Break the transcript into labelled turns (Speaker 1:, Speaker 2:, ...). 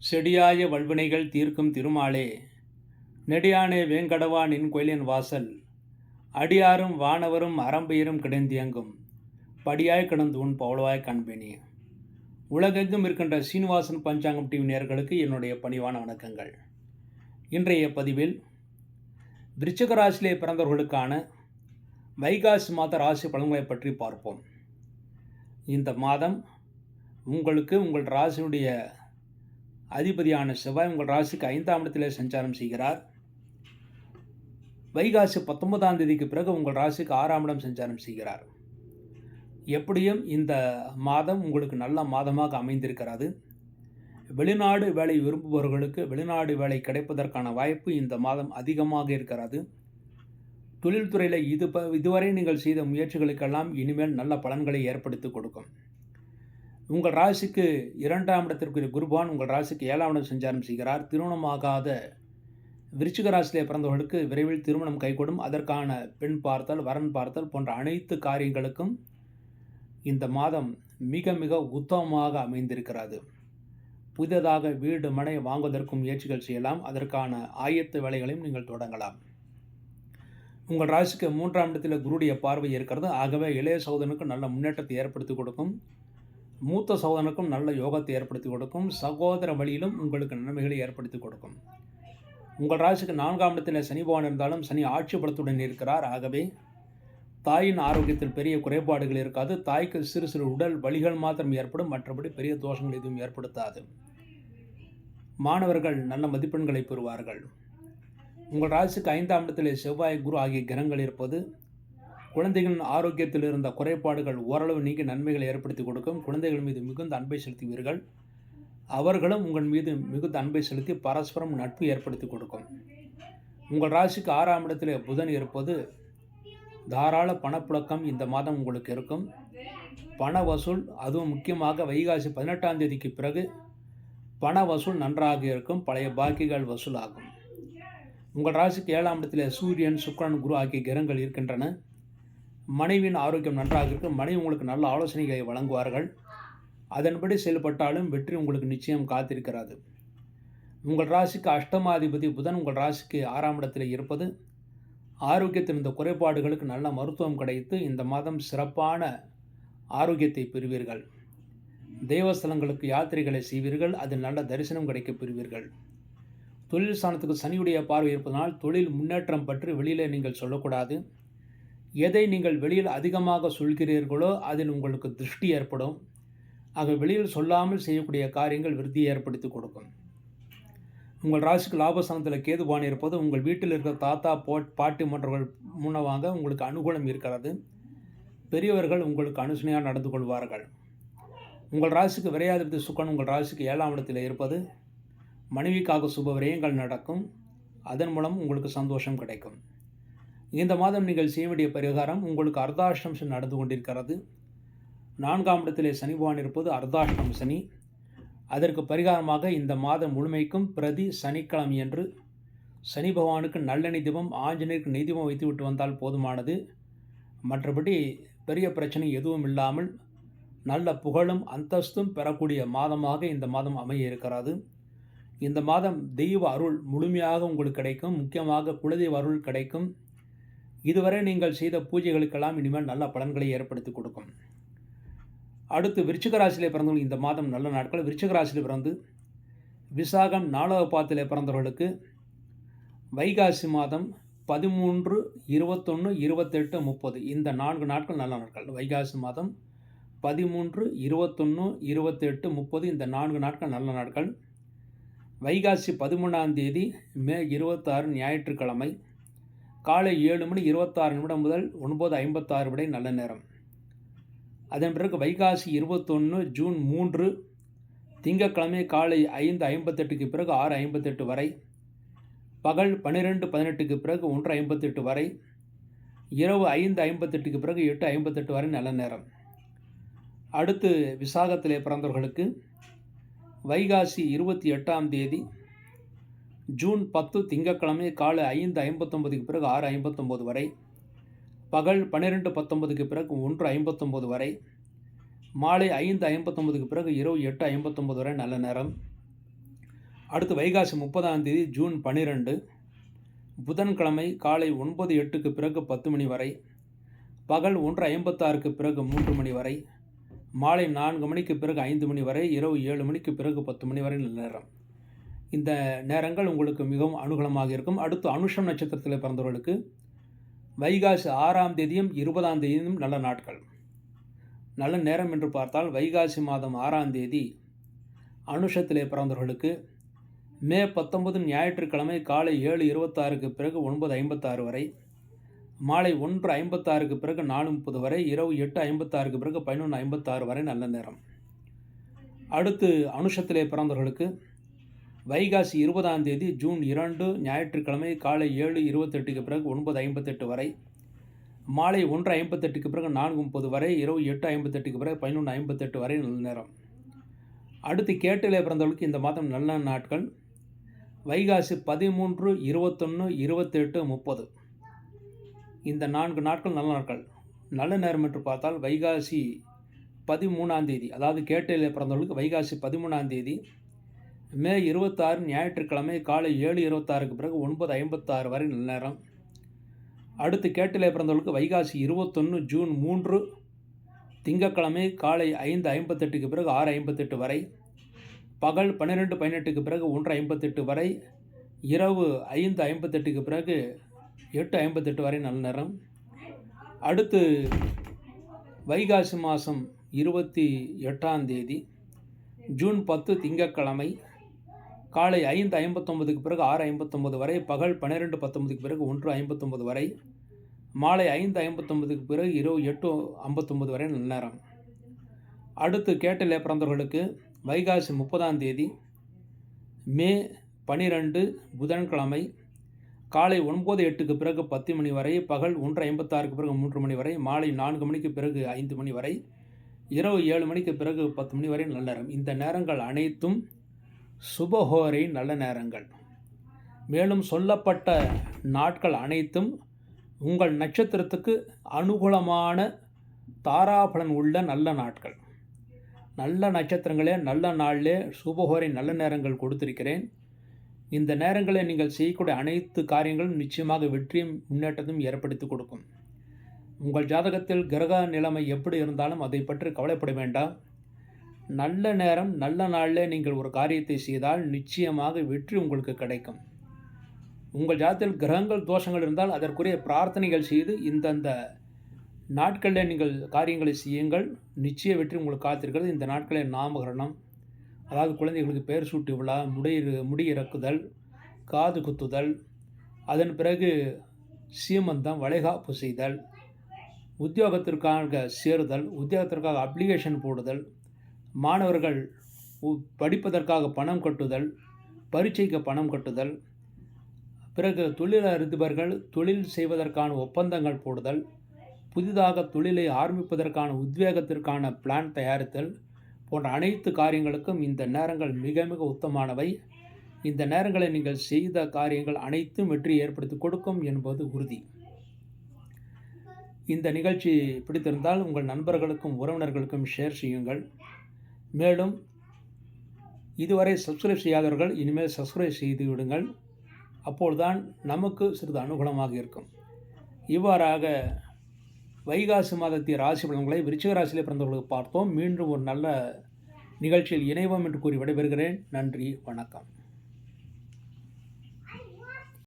Speaker 1: செடியாய வல்வினைகள் தீர்க்கும் திருமாலே, நெடியானே வேங்கடவா நின் கோயிலின் வாசல், அடியாரும் வானவரும் அறம்பெயரும் கிடந்தியங்கும், படியாய் கிடந்து உன் பவளவாய் காண்பேனே. உலகெங்கும் இருக்கின்ற சீனிவாசன் பஞ்சாங்கம் டிவி நேயர்களுக்கு என்னுடைய பணிவான வணக்கங்கள். இன்றைய பதிவில் விருச்சிக ராசியிலே பிறந்தவர்களுக்கான வைகாசி மாத ராசி பலன்களை பற்றி பார்ப்போம். இந்த மாதம் உங்களுக்கு உங்கள் ராசியுடைய அதிபதியான செவ்வாய் உங்கள் ராசிக்கு 5ஆம் இடத்திலே சஞ்சாரம் செய்கிறார். வைகாசி 19ஆம் தேதிக்கு பிறகு உங்கள் ராசிக்கு 6ஆம் இடம் சஞ்சாரம் செய்கிறார். எப்படியும் இந்த மாதம் உங்களுக்கு நல்ல மாதமாக அமைந்திருக்கிறது. வெளிநாடு வேலை விரும்புபவர்களுக்கு வெளிநாடு வேலை கிடைப்பதற்கான வாய்ப்பு இந்த மாதம் அதிகமாக இருக்கிறது. தொழில்துறையில் இதுவரை நீங்கள் செய்த முயற்சிகளுக்கெல்லாம் இனிமேல் நல்ல பலன்களை ஏற்படுத்தி கொடுக்கும். உங்கள் ராசிக்கு 2ஆம் இடத்திற்கு குருபான் உங்கள் ராசிக்கு 7ஆம் இடம் சஞ்சாரம் செய்கிறார். திருமணமாகாத விருச்சிக ராசியிலே பிறந்தவர்களுக்கு விரைவில் திருமணம் கைகூடும். அதற்கான பெண் பார்த்தல், வரன் பார்த்தல் போன்ற அனைத்து காரியங்களுக்கும் இந்த மாதம் மிக மிக உத்தமமாக அமைந்திருக்கிறது. புதிதாக வீடு மனை வாங்குவதற்கும் முயற்சிகள் செய்யலாம். அதற்கான ஆயத்த வேலைகளையும் நீங்கள் தொடங்கலாம். உங்கள் ராசிக்கு 3ஆம் இடத்தில் குருடைய பார்வை இருக்கிறது. ஆகவே இளைய சகோதரனுக்கு நல்ல முன்னேற்றத்தை ஏற்படுத்தி கொடுக்கும். மூத்த சகோதரனுக்கும் நல்ல யோகத்தை ஏற்படுத்தி கொடுக்கும். சகோதர வழியிலும் உங்களுக்கு நன்மைகளை ஏற்படுத்தி கொடுக்கும். உங்கள் ராசிக்கு 4ஆம் இடத்தில் சனி பகவான் இருந்தாலும் சனி ஆட்சி பலத்துடன் இருக்கிறார். ஆகவே தாயின் ஆரோக்கியத்தில் பெரிய குறைபாடுகள் இருக்காது. தாய்க்கு சிறு சிறு உடல் வலிகள் மாத்திரம் ஏற்படும். மற்றபடி பெரிய தோஷங்கள் எதுவும் ஏற்படுத்தாது. மாணவர்கள் நல்ல மதிப்பெண்களை பெறுவார்கள். உங்கள் ராசிக்கு 5ஆம் இடத்தில் செவ்வாய் குரு ஆகிய கிரகங்கள் இருப்பது குழந்தைகளின் ஆரோக்கியத்தில் இருந்த குறைபாடுகள் ஓரளவு நீங்கி நன்மைகளை ஏற்படுத்தி கொடுக்கும். குழந்தைகள் மீது மிகுந்த அன்பை செலுத்துவீர்கள். அவர்களும் உங்கள் மீது மிகுந்த அன்பை செலுத்தி பரஸ்பரம் நட்பு ஏற்படுத்தி கொடுக்கும். உங்கள் ராசிக்கு 6ஆம் இடத்தில் புதன் இருப்பது தாராள பணப்புழக்கம் இந்த மாதம் உங்களுக்கு இருக்கும். பண வசூல், அதுவும் முக்கியமாக வைகாசி 18ஆம் தேதிக்கு பிறகு பண வசூல் நன்றாக இருக்கும். பழைய பாக்கிகள் வசூலாகும். உங்கள் ராசிக்கு 7ஆம் இடத்தில் சூரியன், சுக்கிரன், குரு ஆகிய கிரகங்கள் இருக்கின்றன. மனைவியின் ஆரோக்கியம் நன்றாக இருக்கும். மனைவி உங்களுக்கு நல்ல ஆலோசனைகளை வழங்குவார்கள். அதன்படி செயல்பட்டாலும் வெற்றி உங்களுக்கு நிச்சயம் காத்திருக்கிறது. உங்கள் ராசிக்கு அஷ்டமாதிபதி புதன் உங்கள் ராசிக்கு 6ஆம் இடத்தில் இருப்பது ஆரோக்கியத்தில் இருந்த குறைபாடுகளுக்கு நல்ல மருத்துவம் கிடைத்து இந்த மாதம் சிறப்பான ஆரோக்கியத்தை பெறுவீர்கள். தேவஸ்தலங்களுக்கு யாத்திரைகளை செய்வீர்கள். அதில் நல்ல தரிசனம் கிடைக்க பெறுவீர்கள். தொழில் ஸ்தானத்துக்கு சனியுடைய பார்வை இருப்பதனால் தொழில் முன்னேற்றம் பற்றி வெளியில் நீங்கள் சொல்லக்கூடாது. எதை நீங்கள் வெளியில் அதிகமாக சொல்கிறீர்களோ அதில் உங்களுக்கு திருஷ்டி ஏற்படும். ஆக வெளியில் சொல்லாமல் செய்யக்கூடிய காரியங்கள் விருத்தியை ஏற்படுத்தி கொடுக்கும். உங்கள் ராசிக்கு லாபஸ்தானத்தில் கேதுபான் இருப்பது உங்கள் வீட்டில் இருக்கிற தாத்தா பாட்டி மற்றவர்கள் மூலமாக உங்களுக்கு அனுகூலம் இருக்கிறது. பெரியவர்கள் உங்களுக்கு அனுசனையாக நடந்து கொள்வார்கள். உங்கள் ராசிக்கு விரையாதிபதி சுக்கரன் உங்கள் ராசிக்கு 7ஆம் இடத்தில் இருப்பது மனைவிக்காக சுப விரயங்கள் நடக்கும். அதன் மூலம் உங்களுக்கு சந்தோஷம் கிடைக்கும். இந்த மாதம் நீங்கள் செய்ய வேண்டிய பரிகாரம், உங்களுக்கு அர்த்தாஷ்டமம் நடந்து கொண்டிருக்கிறது. 4ஆம் இடத்திலே சனி பகவான் இருப்பது அர்த்தாஷ்டம சனி. அதற்கு பரிகாரமாக இந்த மாதம் முழுமைக்கும் பிரதி சனிக்கிழமை என்று சனி பகவானுக்கு நல்லெண்ணெய் தீபம், ஆஞ்சநேயருக்கு நெய் தீபம் வைத்து விட்டு வந்தால் போதுமானது. மற்றபடி பெரிய பிரச்சனை எதுவும் இல்லாமல் நல்ல புகழும் அந்தஸ்தும் பெறக்கூடிய மாதமாக இந்த மாதம் அமைய இருக்கிறது. இந்த மாதம் தெய்வ அருள் முழுமையாக உங்களுக்கு கிடைக்கும். முக்கியமாக குலதெய்வ அருள் கிடைக்கும். இதுவரை நீங்கள் செய்த பூஜைகளுக்கெல்லாம் இனிமேல் நல்ல பலன்களை ஏற்படுத்தி கொடுக்கும். அடுத்து விருச்சிக ராசியிலே பிறந்தவர்கள் இந்த மாதம் நல்ல நாட்கள். விருச்சிக ராசியில் பிறந்து விசாகம் 4வது பாதத்திலே பிறந்தவர்களுக்கு வைகாசி மாதம் 13, 21, 28, 30 இந்த 4 நாட்கள் நல்ல நாட்கள். வைகாசி மாதம் 13, 21, 28, 30 இந்த 4 நாட்கள் நல்ல நாட்கள். வைகாசி 13ஆம் தேதி மே 26 ஞாயிற்றுக்கிழமை காலை 7:26 முதல் 9:56 வரை நல்ல நேரம். அதன் பிறகு வைகாசி 21 ஜூன் 3 திங்கட்கிழமை காலை 5:58க்கு பிறகு 6:58 வரை, பகல் 12:18க்கு பிறகு 1:58 வரை, இரவு 5:58க்கு பிறகு 8:58 வரை நல்ல நேரம். அடுத்து விசாகத்திலே பிறந்தவர்களுக்கு வைகாசி 28ஆம் தேதி ஜூன் 10 திங்கட்கிழமை காலை 5:59க்கு பிறகு 6:59 வரை, பகல் 12:19க்கு பிறகு 1:59 வரை, மாலை 5:59க்கு பிறகு இரவு 8:59 வரை நல்ல நேரம். அடுத்து வைகாசி 30ஆம் தேதி ஜூன் 12 புதன்கிழமை காலை 9:08க்கு பிறகு 10 மணி வரை, பகல் 1:56க்கு பிறகு 3 மணி வரை, மாலை 4 மணிக்கு பிறகு 5 மணி வரை, இரவு 7 மணிக்கு பிறகு 10 மணி வரை நேரம். இந்த நேரங்கள் உங்களுக்கு மிகவும் அனுகூலமாக இருக்கும். அடுத்து அனுஷம் நட்சத்திரத்தில் பிறந்தவர்களுக்கு வைகாசி 6ஆம் தேதியும் 20ஆம் தேதியும் நல்ல நாட்கள். நல்ல நேரம் என்று பார்த்தால் வைகாசி மாதம் 6ஆம் தேதி அனுஷத்திலே பிறந்தவர்களுக்கு மே 19 ஞாயிற்றுக்கிழமை காலை 7:26க்கு பிறகு 9:56 வரை, மாலை 1:56க்கு பிறகு 4:30 வரை, இரவு 8:56க்கு பிறகு 11:56 வரை நல்ல நேரம். அடுத்து அனுஷத்திலே பிறந்தவர்களுக்கு வைகாசி 20ஆம் தேதி ஜூன் 2 ஞாயிற்றுக்கிழமை காலை 7:28க்கு பிறகு 9:58 வரை, மாலை 1:58க்கு பிறகு 4:30 வரை, இரவு 8:58க்கு பிறகு 11:58 வரை நல்ல நேரம். அடுத்து கேட்டிலே பிறந்தவர்களுக்கு இந்த மாதம் நல்ல நாட்கள் வைகாசி 13, 21, 28, 30. இந்த 4 நாட்கள் நல்ல நாட்கள். நல்ல நேரம் என்று பார்த்தால் வைகாசி 13ஆம் தேதி, அதாவது கேட்டிலே பிறந்தவர்களுக்கு வைகாசி 13ஆம் தேதி மே 26 ஞாயிற்றுக்கிழமை காலை 7:26க்கு பிறகு 9:56 வரை நல்ல நேரம். அடுத்து கேட்டிலே பிறந்தவர்களுக்கு வைகாசி 21 ஜூன் 3 திங்கட்கிழமை காலை 5:58க்கு பிறகு 6:58 வரை, பகல் 12:18க்கு பிறகு 1:58 வரை, இரவு 5:58க்கு பிறகு 8:58 வரை நல்ல நேரம். அடுத்து வைகாசி மாதம் 28ஆம் தேதி ஜூன் 10 திங்கட்கிழமை காலை 5:59க்கு பிறகு 6:59 வரை, பகல் 12:19க்கு பிறகு 1:59 வரை, மாலை 5:59க்கு பிறகு இரவு 8:59 வரை நல்ல நேரம். அடுத்து கேட்டிலே பிறந்தவர்களுக்கு வைகாசி 30ஆம் தேதி மே 12 புதன்கிழமை காலை 9:08க்கு பிறகு 10 மணி வரை, பகல் 1:56க்கு பிறகு 3 மணி வரை, மாலை 4 மணிக்கு பிறகு 5 மணி வரை, இரவு 7 மணிக்கு பிறகு 10 மணி வரை நல்ல நேரம். இந்த நேரங்கள் அனைத்தும் சுபஹோரை நல்ல நேரங்கள். மேலும் சொல்லப்பட்ட நாட்கள் அனைத்தும் உங்கள் நட்சத்திரத்துக்கு அனுகூலமான தாராபலன் உள்ள நல்ல நாட்கள். நல்ல நட்சத்திரங்களே நல்ல நாளிலே சுபஹோரை நல்ல நேரங்கள் கொடுத்திருக்கிறேன். இந்த நேரங்களில் நீங்கள் செய்யக்கூடிய அனைத்து காரியங்களும் நிச்சயமாக வெற்றியும் முன்னேற்றத்தையும் ஏற்படுத்தி கொடுக்கும். உங்கள் ஜாதகத்தில் கிரக நிலைமை எப்படி இருந்தாலும் அதை பற்றி கவலைப்பட வேண்டாம். நல்ல நேரம் நல்ல நாளிலே நீங்கள் ஒரு காரியத்தை செய்தால் நிச்சயமாக வெற்றி உங்களுக்கு கிடைக்கும். உங்கள் ஜாதகத்தில் கிரகங்கள் தோஷங்கள் இருந்தால் அதற்குரிய பிரார்த்தனைகள் செய்து இந்தந்த நாட்களில் நீங்கள் காரியங்களை செய்யுங்கள். நிச்சய வெற்றி உங்களுக்கு காத்திருக்கிறது. இந்த நாட்களில் நாமகரணம், அதாவது குழந்தைகளுக்கு பெயர் சூட்டு விழா, முடி இறக்குதல், காது குத்துதல், அதன் பிறகு சீமந்தம், வளைகாப்பு செய்தல், உத்தியோகத்திற்காக சேருதல், உத்தியோகத்திற்காக அப்ளிகேஷன் போடுதல், மாணவர்கள் படிப்பதற்காக பணம் கட்டுதல், பரீட்சைக்கு பணம் கட்டுதல், பிறகு தொழிலதிபர்கள் தொழில் செய்வதற்கான ஒப்பந்தங்கள் போடுதல், புதிதாக தொழிலை ஆரம்பிப்பதற்கான உத்வேகத்திற்கான பிளான் தயாரித்தல் போன்ற அனைத்து காரியங்களுக்கும் இந்த நேரங்கள் மிக மிக உத்தமானவை. இந்த நேரங்களை நீங்கள் செய்த காரியங்கள் அனைத்தும் வெற்றி ஏற்படுத்தி கொடுக்கும் என்பது உறுதி. இந்த நிகழ்ச்சி பிடித்திருந்தால் உங்கள் நண்பர்களுக்கும் உறவினர்களுக்கும் ஷேர் செய்யுங்கள். மேலும் இதுவரை சப்ஸ்கிரைப் செய்யாதவர்கள் இனிமேல் சப்ஸ்கிரைப் செய்து விடுங்கள். அப்போதுதான் நமக்கு சிறிது அனுகூலமாக இருக்கும். இவ்வாறாக வைகாசி மாதத்திய ராசி பலன்களை விருச்சிக ராசியிலே பிறந்தவர்களுக்கு பார்த்தோம். மீண்டும் ஒரு நல்ல நிகழ்ச்சியில் இணைவோம் என்று கூறி விடைபெறுகிறேன். நன்றி, வணக்கம்.